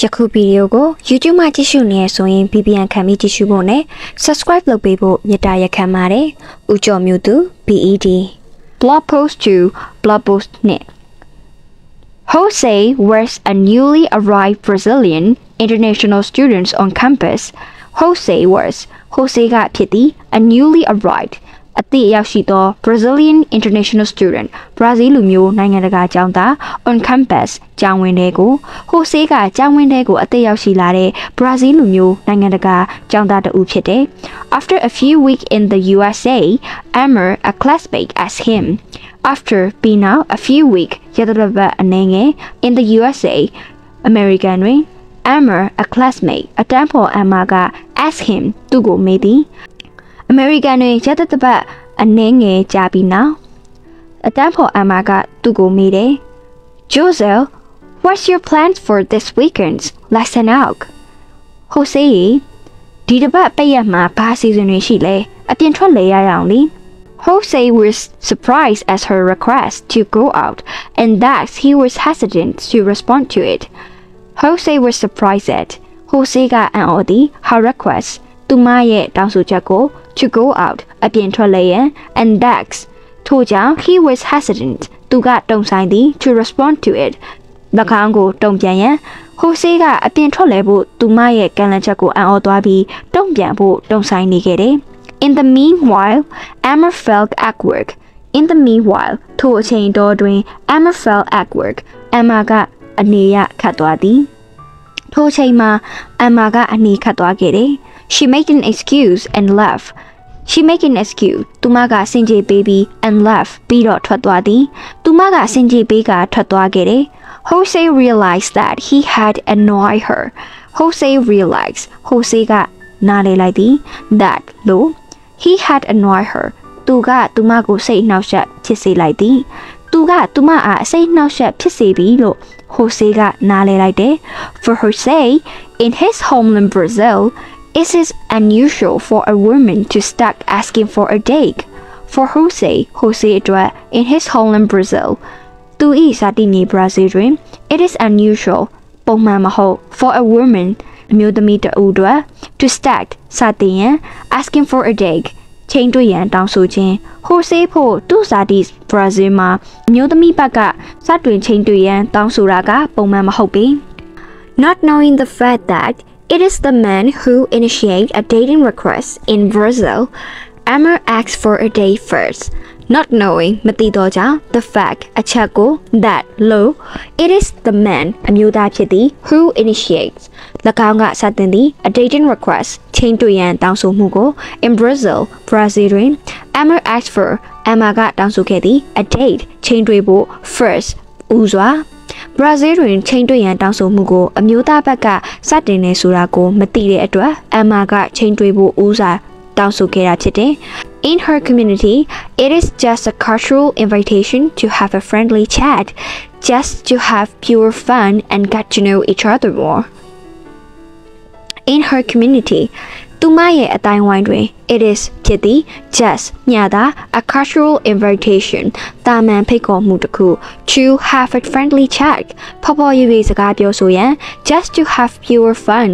Yaku video go YouTube မှာကြည့်ရှုနေဆိုရင် VPN ခံပြီးကြည့်ရှုဖို့နဲ့ subscribe လုပ်ပေးဖို့မြတ်တာရက်ခံပါတယ်။ဦးကျော်မျိုးသူ B.Ed Blog post 2 blog post နဲ့ Jose was a newly arrived Brazilian international students on campus. Jose ကဖြစ်သည် a newly arrived အသစ်ရောက်ရှိသော Brazilian international student ဘရာဇီးလူမျိုးနိုင်ငံတကာကျောင်းသား on campus ကျောင်းဝင်းထဲကို Jose ကကျောင်းဝင်းထဲကိုအသစ်ရောက်ရှိလာတဲ့ ဘရာဇီးလူမျိုးနိုင်ငံတကာကျောင်းသားတဦးဖြစ်တယ် After a few weeks in the USA, Amber, a classmate, asked him. After being out a few weeks ရတဲ့ဘက်အနေငယ် in the USA, American တွင် Amber, a classmate, အတန်းဖော် Amber က asked him သူ့ကိုမေးသည် American တွင်ရတဲ့ဘက်အနေငယ်ကြာပြီးနောက်အတန်းဖော် Amber ကသူ့ကိုမေးတယ် Jose, what's your plans for this weekend? Listen out. Jose ဒီတစ်ပတ်ပိတ်ရက်မှာဘာစီစဉ်တွေရှိလဲအပြင်ထွက်လေရအောင်လी Jose was surprised at her request to go out and that he was hesitant to respond to it. Jose was surprised at Jose ကအံ့ဩသည် her request သူမရဲ့တောင်းဆိုချက်ကို to go out အပြင်ထွက်လေရန် and that ထို့ကြောင့် he was hesitant သူကတုံ့ဆိုင်သည် to respond to it ၎င်းကိုတုံ့ပြန်ရန် Jose ကအပြင်ထွက်လေဖို့သူမရဲ့ကန့်လန့်ချက်ကိုအံ့ဩသွားပြီးတုံ့ပြန်ဖို့တုံ့ဆိုင်နေခဲ့တယ် In the meanwhile, Amber felt awkward. In the meanwhile, ထိုအချိန်တော်တွင် Amber felt awkward. Amber ကအနေရခတ်သွားသည်ထိုအချိန်မှာ Amber ကအနေခတ်သွားခဲ့တယ် She made an excuse and left. She made an excuse. သူမကစင်ကြေပေးပြီး and left ပြီးတော့ထွက်သွားသည်သူမကစင်ကြေပေးကထွက်သွားခဲ့တယ် Jose realized that he had annoyed her. Jose realized. Jose ကနားလေလိုက်သည် that လို့ He had annoyed her. သူကသူမကိုစိတ်နှောက်ယှက်ဖြစ်စေလိုက်သည်သူကသူမအားစိတ်နှောက်ယှက်ဖြစ်စေပြီလို့ Jose ကနားလေလိုက်တယ် For Jose, in his homeland Brazil, it is unusual for a woman to start asking for a date. For Jose အတွက် in his homeland Brazil, သူ၏ဇာတိမြေဘရာဇီးတွင် it is unusual ပုံမှန်မဟုတ် for a woman အမျိုးသမီးတဦးအတွက် to start စတင်ရန် asking for a date ချိန်တွေ့ရန်တောင်းဆိုခြင်း Jose ဖို့သူ့ဇာတိဘရာဇီးမှာအမျိုးသမီးဘက်ကစတွင်ချိန်တွေ့ရန်တောင်းဆိုတာကပုံမှန်မဟုတ်ပေ Not knowing the fact that it is the man who initiates a dating request in Brazil, Amber asks for a date first. Not knowing မသိတော့ကြောင့် the fact အချက်ကို that လို့ it is the man အမျိုးသားဖြစ်သည် who initiates ၎င်းကစတင်သည် a dating request ချိန်တွေ့ရန်တောင်းဆိုမှုကို in Brazil ဘရာဇီးတွင် Amber asked for Amber ကတောင်းဆိုခဲ့သည် a date ချိန်တွေ့ဖို့ first ဦးစွာဘရာဇီးတွင်ချိန်တွေ့ရန်တောင်းဆိုမှုကိုအမျိုးသားဘက်ကစတင်နေဆိုတာကိုမသိတဲ့အတွက် Amber ကချိန်တွေ့ဖို့ဦးစွာတောင်းဆိုခဲ့တာဖြစ်တယ် In her community, it is just a casual invitation to have a friendly chat, just to have pure fun and get to know each other more. In her community, သူမရဲ့အတိုင်းဝိုင်းတွင် it is ဖြစ်သည် just ညသာ a casual invitation တာမန်ဖိတ်ခေါ်မှုတစ်ခု to have a friendly chat ဖော်ဖော်ရွေ့ရွေ့စကားပြောဆိုရန် just to have pure fun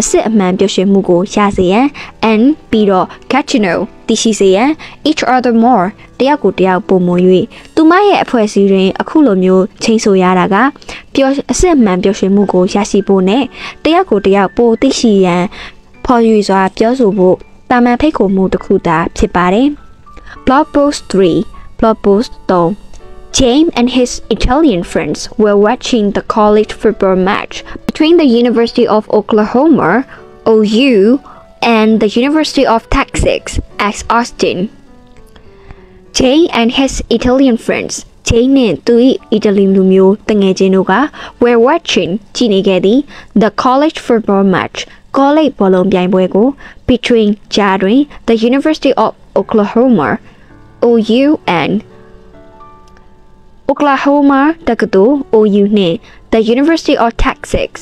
အစစ်အမှန်ပျော်ရွှင်မှုကိုရစေရန် and ပြီးတော့ get to know သိရှိစေရန် each other more တယောက်ကိုတယောက်ပိုမို၍သူမရဲ့အဖွဲ့အစည်းတွင်အခုလိုမျိုးချိန်ဆိုရတာကအစစ်အမှန်ပျော်ရွှင်မှုကိုရရှိဖို့နဲ့တယောက်ကိုတယောက်ပိုသိရှိရန်ဖော်ရွေစွာပြောဆိုဖို့တာမန်ဖိတ်ခေါ်မှုတစ်ခုသာဖြစ်ပါတယ် Blog post 3 Blog post 3 James and his Italian friends were watching the college football match between the University of Oklahoma, OU, and the University of Texas at Austin. James and his Italian friends James နဲ့သူ၏အီတလီလူမျိုးတငယ်ချင်းတို့က were watching ကြည့်နေခဲ့သည် the college football match college ဘောလုံးပြိုင်ပွဲကို between ကြားတွင် the University of Oklahoma OU and Oklahoma တက္ကသိုလ် OU နှင့် the University of Texas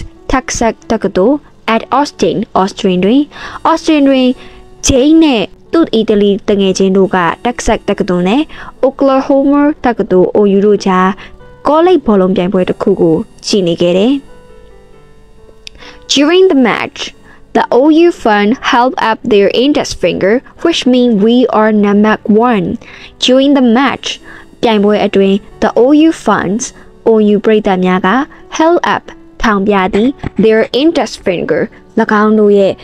တက္ကသိုလ် at Austin တွင် Jane နဲ့သူ့အီတလီတငယ်ချင်းတို့က Texas တက္ကသိုလ်နဲ့ Oklahoma တက္ကသိုလ် OU တို့ကြား college ဘောလုံးပြိုင်ပွဲတစ်ခုကိုကြည့်နေခဲ့တယ် During the match, the OU fan held up their index finger, which means we are number 1. During the match, ပြိုင်ပွဲအတွင်း the OU fans OU ပရိသတ်များက held up ထောင်ပြသည် their index finger ၎င်းတို့ရဲ့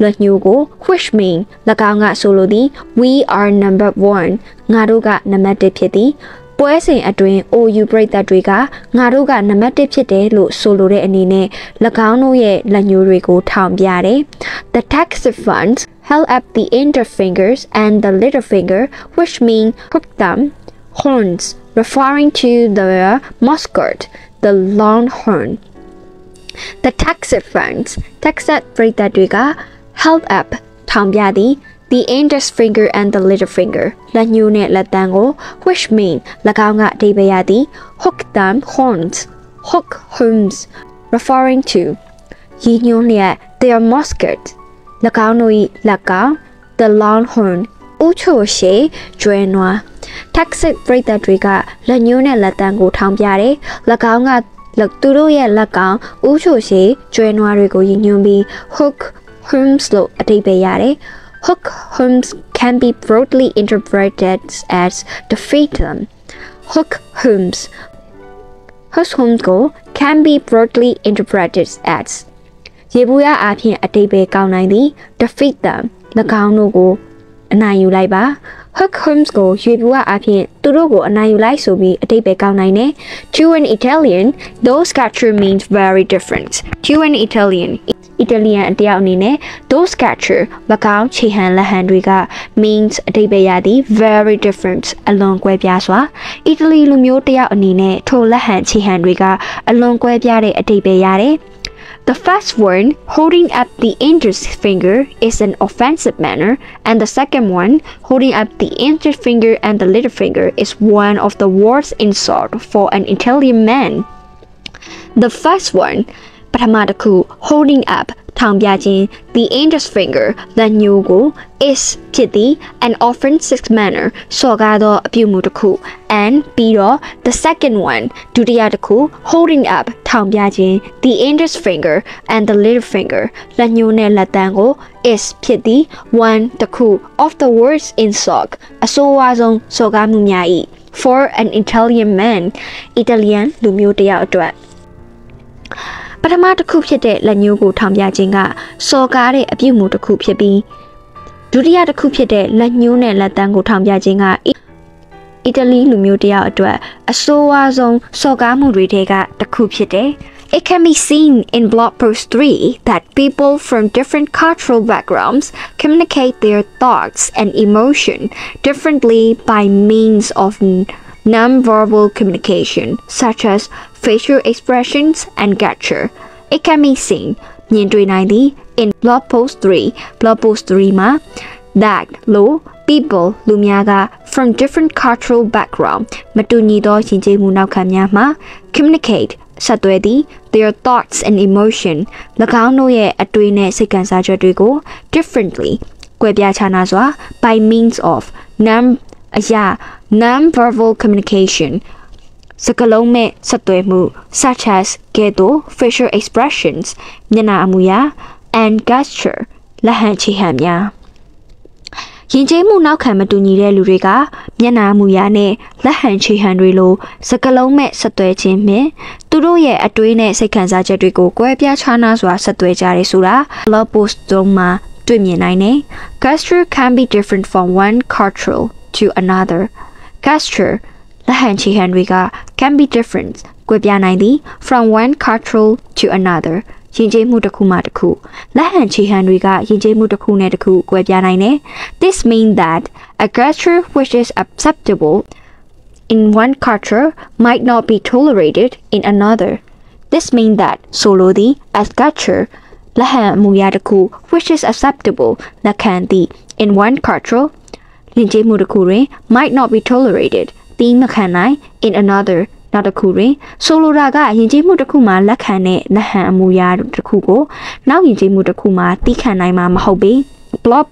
လက်ညှိုးကို which mean ၎င်းကဆိုလိုသည် we are number 1 ငါတို့ကနံပါတ်1ဖြစ်သည်ပွဲစဉ်အတွင်း OU ပရိသတ်တွေကငါတို့ကနံပါတ်1ဖြစ်တယ်လို့ဆိုလိုတဲ့အနေနဲ့၎င်းတို့ရဲ့လက်ညှိုးတွေကိုထောင်ပြတယ် The taxi fans held up the index fingers and the little finger which mean hook thumb horns referring to the mascot the longhorn The taxi fans taxi ပရိသတ်တွေက held up ထောင်ပြသည် the index finger and the little finger လက်ညှိုးနဲ့လက်သန်းကို which mean ၎င်းကအဓိပ္ပာယ်ရသည် hook them horns hook horns referring to ရည်ညွှန်းလျက် their mascot ၎င်းတို့၏လက်ကောင် the longhorn ဥချိုရှေကျွဲနွား taxi ပရိသတ်တွေကလက်ညှိုးနဲ့လက်သန်းကိုထောင်ပြတယ်၎င်းကသူတို့ရဲ့လက်ကောင်ဥချိုရှေကျွဲနွားတွေကိုရည်ညွှန်းပြီး hook horns လို့အဓိပ္ပာယ်ရတယ်Hook horns can be broadly interpreted as defeat them. Hook horns can be broadly interpreted as ရေဘူးရအဖြစ်အဓိပ္ပာယ်ကောင်းနိုင်သည် defeat them ၎င်းတို့ကိုအနိုင်ယူလိုက်ပါ Hook horns ကိုရေဘူးရအဖြစ်သူတို့ကိုအနိုင်ယူလိုက်ဆိုပြီးအဓိပ္ပာယ်ကောင်းနိုင်တယ် To an Italian, those capture means very different. To an Italian Italian အတယောက်အနေနဲ့ those capture ၎င်းခြေဟန်လက်ဟန်တွေက means အဓိပ္ပာယ်ရသည် very different အလွန်ကွဲပြားစွာ Italy လူမျိုးတယောက်အနေနဲ့ထိုလက်ဟန်ခြေဟန်တွေကအလွန်ကွဲပြားတဲ့အဓိပ္ပာယ်ရတယ် The first one, holding up the index finger, is an offensive manner, and the second one, holding up the index finger and the little finger, is one of the worst insults for an Italian man. The first one, ပထမတစ်ခု holding up ထောင်ပြခြင်း the index finger လက်ညှိုးကို is ဖြစ်သည် an offensive manner စော်ကားသောအပြုအမူတစ်ခု and ပြီးတော့ the second one ဒုတိယတစ်ခု holding up ထောင်ပြခြင်း the index finger and the little finger လက်ညှိုးနဲ့လက်သန်းကို is ဖြစ်သည် one တစ်ခု of the worst insult အဆိုးဝါးဆုံးစော်ကားမှုများ၏ for an Italian man Italian လူမျိုးတစ်ယောက်အတွက်ပထမတစ်ခုဖြစ်တဲ့လက်ညှိုးကိုထောင်ပြခြင်းကစော်ကားတဲ့အပြုအမူတစ်ခုဖြစ်ပြီးဒုတိယတစ်ခုဖြစ်တဲ့လက်ညှိုးနဲ့လက်သန်းကိုထောင်ပြခြင်းကအီတလီလူမျိုးတယောက်အတွက်အဆိုးဝါးဆုံးစော်ကားမှုတွေထဲကတစ်ခုဖြစ်တယ် It can be seen in blog post 3 that people from different cultural backgrounds communicate their thoughts and emotion differently by means of non-verbal communication, such as facial expressions and gesture. It can be seen မြင်တွေ့နိုင်သည် in blog post 3 မှာ that people လူများက from different cultural background မတူညီသောယဉ်ကျေးမှုနောက်ခံများမှာ communicate ဆက်သွယ်သည် their thoughts and emotion ၎င်းတို့ရဲ့အတွေးနဲ့စိတ်ခံစားချက်တွေကို differently ကွဲပြားခြားနားစွာ by means of non-verbal communication စကားလုံးမဲ့ဆက်သွယ်မှု such as ကဲ့သို့ facial expressions မျက်နှာအမူအရာ and gesture လက်ဟန်ခြေဟန်များယဉ်ကျေးမှုနောက်ခံမတူညီတဲ့လူတွေကမျက်နှာအမူအရာနဲ့လက်ဟန်ခြေဟန်တွေလိုစကားလုံးမဲ့ဆက်သွယ်ခြင်းဖြင့်သူတို့ရဲ့အတွေးနဲ့စိတ်ခံစားချက်တွေကိုကွဲပြားခြားနားစွာဆက်သွယ်ကြတယ်ဆိုတာ blog post 3မှာတွေ့မြင်နိုင်တယ် Gesture can be different from one culture to another. Gesture လက်ဟန်ခြေဟန်တွေက can be different ကွဲပြားနိုင်သည် from one culture to another. ယဉ်ကျေးမှုတစ်ခုမှတစ်ခုလက်ဟန်ခြေဟန်တွေကယဉ်ကျေးမှုတစ်ခုနဲ့တစ်ခုကွဲပြားနိုင်တယ် This means that a gesture which is acceptable in one culture might not be tolerated in another. This means that ဆိုလိုသည် as gesture လက်ဟန်အမူအရာတစ်ခု which is acceptable လက်ခံသည် in one culture ယဉ်ကျေးမှုတစ်ခုတွင် might not be tolerated သီးမခံနိုင် in another နောက်တစ်ခုတွင်ဆိုလိုတာကယဉ်ကျေးမှုတစ်ခုမှာလက်ခံတဲ့လက်ဟန်အမူအရာတစ်ခုကိုနောက်ယဉ်ကျေးမှုတစ်ခုမှာသီးခံနိုင်မှာမဟုတ်ပေ blog